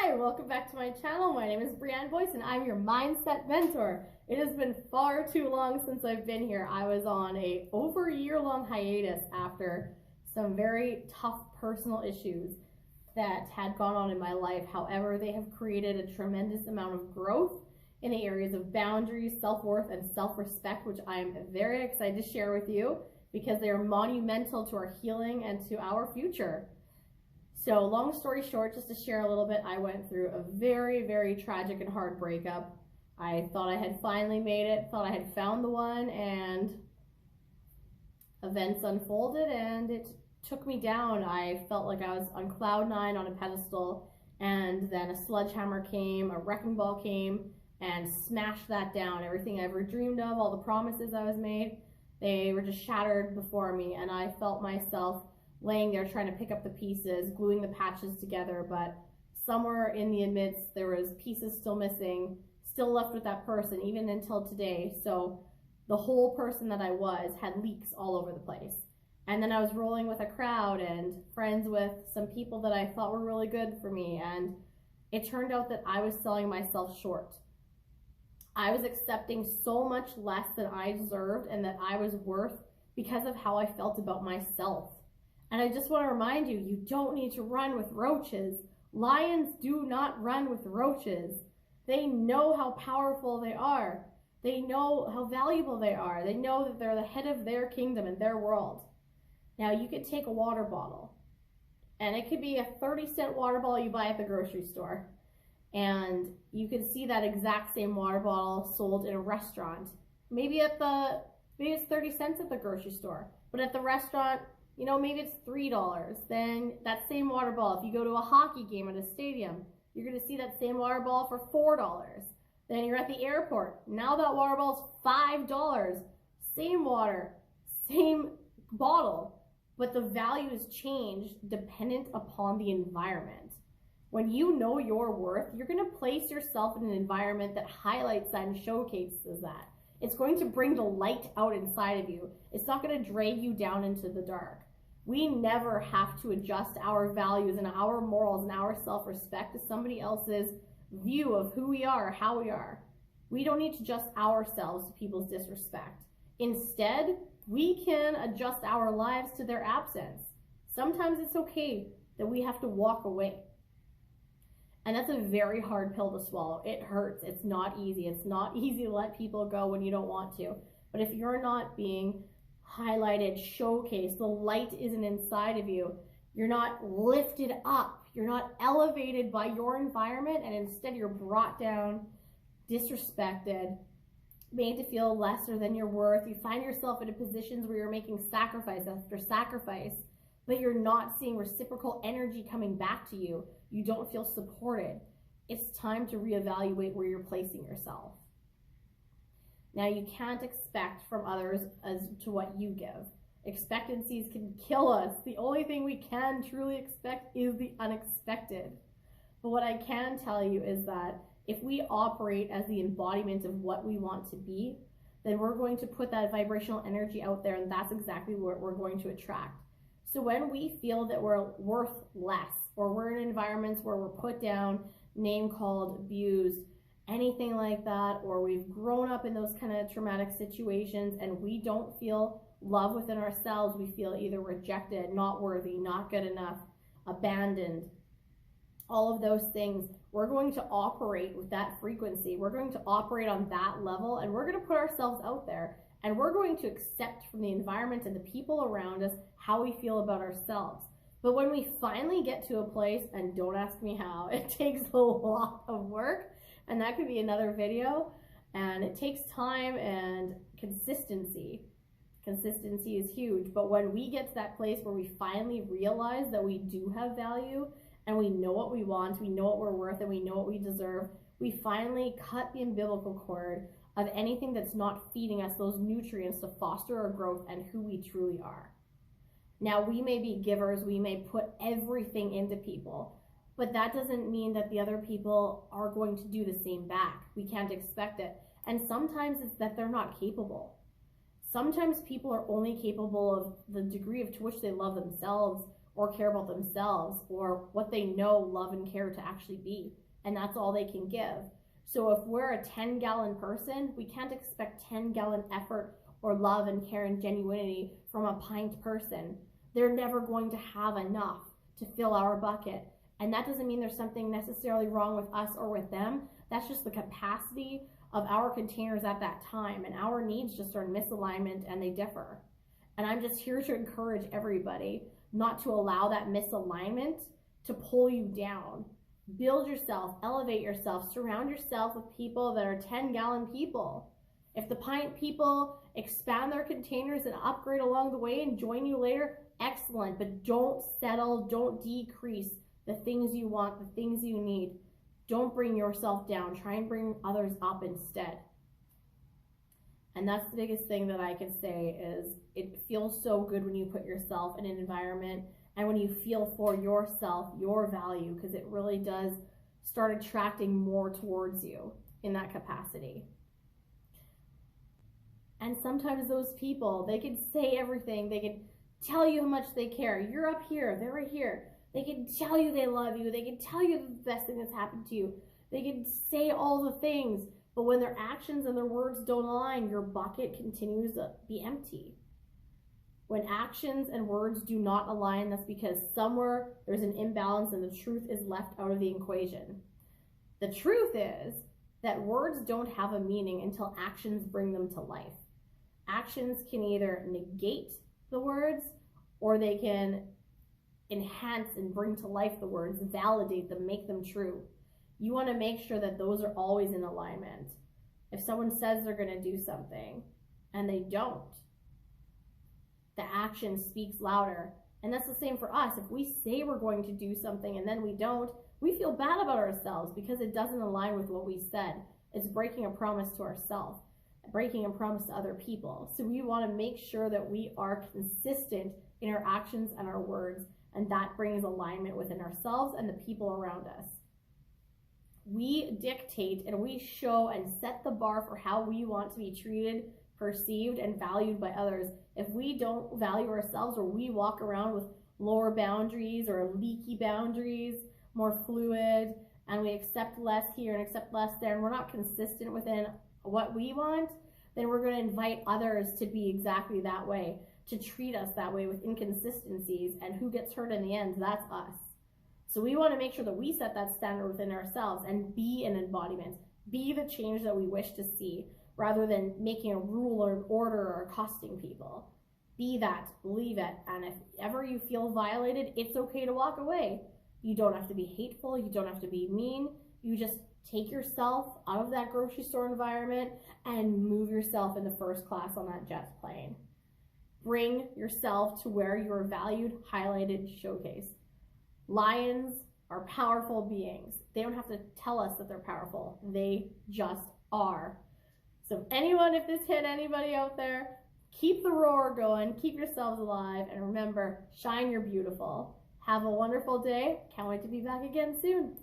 Hi, welcome back to my channel. My name is Brianne Boyce and I'm your mindset mentor. It has been far too long since I've been here. I was on over a year-long hiatus after some very tough personal issues that had gone on in my life. However, they have created a tremendous amount of growth in the areas of boundaries, self-worth, and self-respect, which I'm very excited to share with you because they are monumental to our healing and to our future. So long story short, just to share a little bit, I went through a very, very tragic and hard breakup. I thought I had finally made it, thought I had found the one, and events unfolded and it took me down. I felt like I was on cloud nine on a pedestal, and then a sledgehammer came, a wrecking ball came, and smashed that down. Everything I ever dreamed of, all the promises I was made, they were just shattered before me, and I felt myself laying there trying to pick up the pieces, gluing the patches together, but somewhere in the amidst there was pieces still missing, still left with that person even until today. So the whole person that I was had leaks all over the place. And then I was rolling with a crowd and friends with some people that I thought were really good for me, and it turned out that I was selling myself short. I was accepting so much less than I deserved and that I was worth because of how I felt about myself. And I just want to remind you, you don't need to run with roaches. Lions do not run with roaches. They know how powerful they are. They know how valuable they are. They know that they're the head of their kingdom and their world. Now, you could take a water bottle, and it could be a 30-cent water bottle you buy at the grocery store. And you could see that exact same water bottle sold in a restaurant. Maybe it's 30 cents at the grocery store, but at the restaurant, you know, maybe it's $3. Then that same water bottle, if you go to a hockey game at a stadium, you're going to see that same water bottle for $4. Then you're at the airport. Now that water bottle is $5. Same water, same bottle, but the value has changed dependent upon the environment. When you know your worth, you're going to place yourself in an environment that highlights that and showcases that. It's going to bring the light out inside of you. It's not going to drag you down into the dark. We never have to adjust our values and our morals and our self-respect to somebody else's view of who we are, how we are. We don't need to adjust ourselves to people's disrespect. Instead, we can adjust our lives to their absence. Sometimes it's okay that we have to walk away. And that's a very hard pill to swallow. It hurts. It's not easy. It's not easy to let people go when you don't want to. But if you're not being highlighted, showcased, the light isn't inside of you, you're not lifted up, you're not elevated by your environment, and instead you're brought down, disrespected, made to feel lesser than your worth. You find yourself in positions where you're making sacrifice after sacrifice, but you're not seeing reciprocal energy coming back to you. You don't feel supported. It's time to reevaluate where you're placing yourself. Now, you can't expect from others as to what you give. Expectancies can kill us. The only thing we can truly expect is the unexpected. But what I can tell you is that if we operate as the embodiment of what we want to be, then we're going to put that vibrational energy out there, and that's exactly what we're going to attract. So when we feel that we're worth less, or we're in environments where we're put down, name-called, abused, anything like that, or we've grown up in those kind of traumatic situations and we don't feel love within ourselves, we feel either rejected, not worthy, not good enough, abandoned, all of those things, we're going to operate with that frequency. We're going to operate on that level, and we're going to put ourselves out there, and we're going to accept from the environment and the people around us how we feel about ourselves. But when we finally get to a place, and don't ask me how, it takes a lot of work, and that could be another video, and it takes time and consistency. Consistency is huge, but when we get to that place where we finally realize that we do have value, and we know what we want, we know what we're worth, and we know what we deserve, we finally cut the umbilical cord of anything that's not feeding us those nutrients to foster our growth and who we truly are. Now, we may be givers, we may put everything into people, but that doesn't mean that the other people are going to do the same back. We can't expect it. And sometimes it's that they're not capable. Sometimes people are only capable of the degree to which they love themselves or care about themselves or what they know, love, and care to actually be. And that's all they can give. So if we're a 10-gallon person, we can't expect 10-gallon effort or love and care and genuinity from a pint person. They're never going to have enough to fill our bucket. And that doesn't mean there's something necessarily wrong with us or with them. That's just the capacity of our containers at that time. And our needs just are in misalignment and they differ. And I'm just here to encourage everybody not to allow that misalignment to pull you down. Build yourself, elevate yourself, surround yourself with people that are 10-gallon people. If the pint people expand their containers and upgrade along the way and join you later, excellent, but don't settle, don't decrease the things you want, the things you need. Don't bring yourself down. Try and bring others up instead. And that's the biggest thing that I can say is it feels so good when you put yourself in an environment and when you feel for yourself, your value, because it really does start attracting more towards you in that capacity. And sometimes those people, they can say everything. They can tell you how much they care. You're up here, they're right here. They can tell you they love you. They can tell you the best thing that's happened to you. They can say all the things. But when their actions and their words don't align, your bucket continues to be empty. When actions and words do not align, that's because somewhere there's an imbalance and the truth is left out of the equation. The truth is that words don't have a meaning until actions bring them to life. Actions can either negate the words or they can enhance and bring to life the words, validate them, make them true. You want to make sure that those are always in alignment. If someone says they're going to do something and they don't, the action speaks louder. And that's the same for us. If we say we're going to do something and then we don't, we feel bad about ourselves because it doesn't align with what we said. It's breaking a promise to ourselves, breaking a promise to other people. So we want to make sure that we are consistent in our actions and our words, and that brings alignment within ourselves and the people around us. We dictate and we show and set the bar for how we want to be treated, perceived, and valued by others. If we don't value ourselves, or we walk around with lower boundaries or leaky boundaries, more fluid, and we accept less here and accept less there, and we're not consistent within what we want, then we're going to invite others to be exactly that way, to treat us that way with inconsistencies, and who gets hurt in the end? That's us. So we want to make sure that we set that standard within ourselves and be an embodiment, be the change that we wish to see, rather than making a rule or an order or accosting people. Be that, believe it, and if ever you feel violated, it's okay to walk away. You don't have to be hateful, you don't have to be mean, you just take yourself out of that grocery store environment and move yourself into first class on that jet plane. Bring yourself to where you are valued, highlighted, showcased. Lions are powerful beings. They don't have to tell us that they're powerful. They just are. So if this hit anybody out there, keep the roar going, keep yourselves alive, and remember, shine, you're beautiful. Have a wonderful day. Can't wait to be back again soon.